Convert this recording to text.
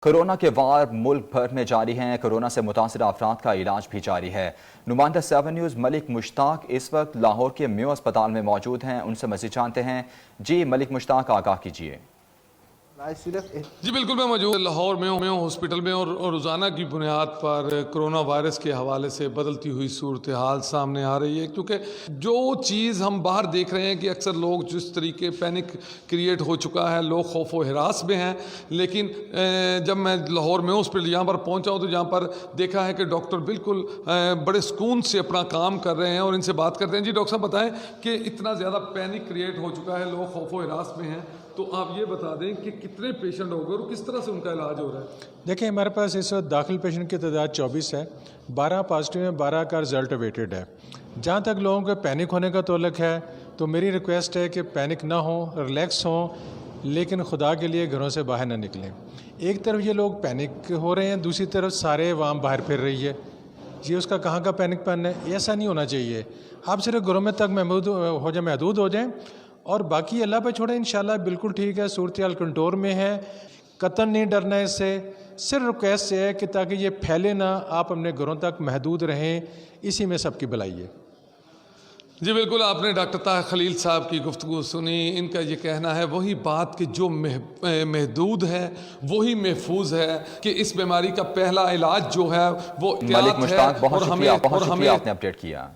Corona کے وار ملک بھر میں جاری ہیں۔ کورونا سے متاثرہ افراد کا علاج بھی جاری ہے۔ نمائندہ 7 نیوز ملک مشتاق اس وقت لاہور کے میو اسپتال میں موجود ہیں، ان سے مزید جانتے ہیں۔ جی ملک مشتاق، آگاہ کیجیے۔ جی بالکل، میں موجود لاہور میں ہوں ہاسپٹل میں، اور روزانہ کی بنیاد پر کرونا وائرس کے حوالے سے بدلتی ہوئی صورتحال سامنے آ رہی ہے، کیونکہ جو چیز ہم باہر دیکھ رہے ہیں کہ اکثر لوگ جس طریقے پینک کریٹ ہو چکا ہے، لوگ خوف و ہراس میں ہیں، لیکن جب میں لاہور میں ہاسپٹل یہاں پر پہنچا ہوں تو یہاں پر دیکھا ہے کہ ڈاکٹر بالکل بڑے سکون سے اپنا کام کر رہے ہیں اور ان سے بات کرتے ہیں۔ جی ڈاکٹر صاحب بتائیں کہ اتنا زیادہ پینک کریٹ ہو چکا ہے، لوگ خوف و ہراس میں ہیں، تو آپ یہ بتا دیں کہ کتنے پیشنٹ ہو گئے اور کس طرح سے ان کا علاج ہو رہا ہے؟ دیکھیں، ہمارے پاس اس وقت داخل پیشنٹ کی تعداد 24 ہے، 12 پازیٹیو ہیں، 12 کا رزلٹ اویٹڈ ہے۔ جہاں تک لوگوں کے پینک ہونے کا تعلق ہے تو میری ریکویسٹ ہے کہ پینک نہ ہوں، ریلیکس ہوں، لیکن خدا کے لیے گھروں سے باہر نہ نکلیں۔ ایک طرف یہ لوگ پینک ہو رہے ہیں، دوسری طرف سارے عوام باہر پھر رہی ہے۔ جی اس کا کہاں کا پینک پن ہے؟ ایسا نہیں ہونا چاہیے۔ آپ صرف گھروں میں تک محدود ہو جائیں اور باقی اللہ پہ چھوڑیں، انشاءاللہ بالکل ٹھیک ہے، صورتحال کنٹرول میں ہے، قطعاً نہیں ڈرنا ہے اس سے۔ صرف ریکویسٹ ہے کہ تاکہ یہ پھیلے نہ، آپ اپنے گھروں تک محدود رہیں، اسی میں سب کی بھلائی ہے۔ جی بالکل، آپ نے ڈاکٹر طاہر خلیل صاحب کی گفتگو سنی۔ ان کا یہ کہنا ہے وہی بات کہ جو محدود ہے وہی محفوظ ہے، کہ اس بیماری کا پہلا علاج جو ہے وہ احتیاط ہے۔ ملک مشتاق، بہت شکریہ آپ نے اپڈیٹ کیا۔